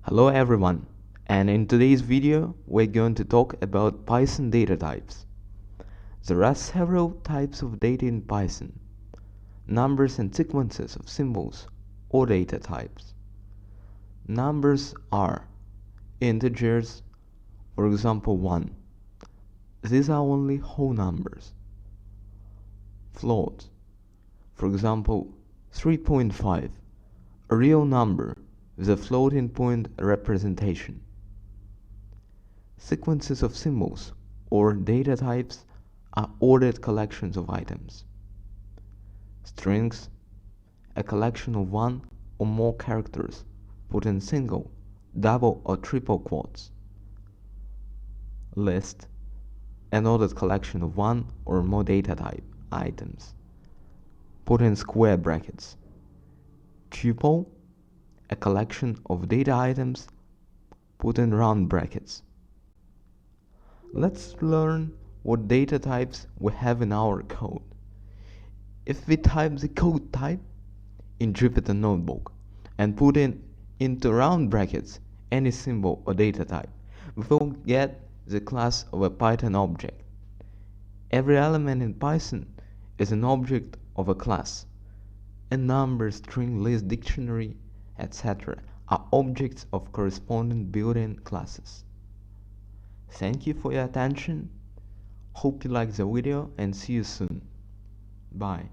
Hello everyone, and in today's video we're going to talk about Python data types. There are several types of data in Python: numbers and sequences of symbols or data types. Numbers are integers, for example 1. These are only whole numbers. Floats, for example 3.5, a real number with a floating point representation. Sequences of symbols or data types are ordered collections of items. Strings, a collection of one or more characters put in single, double or triple quotes. List, an ordered collection of one or more data type items put in square brackets. Tuple, a collection of data items put in round brackets. Let's learn what data types we have in our code. If we type the code type in Jupyter Notebook and put into round brackets any symbol or data type, we will get the class of a Python object. Every element in Python is an object of a class. A number, string, list, dictionary, etc. are objects of corresponding built-in classes. Thank you for your attention. Hope you liked the video and see you soon. Bye.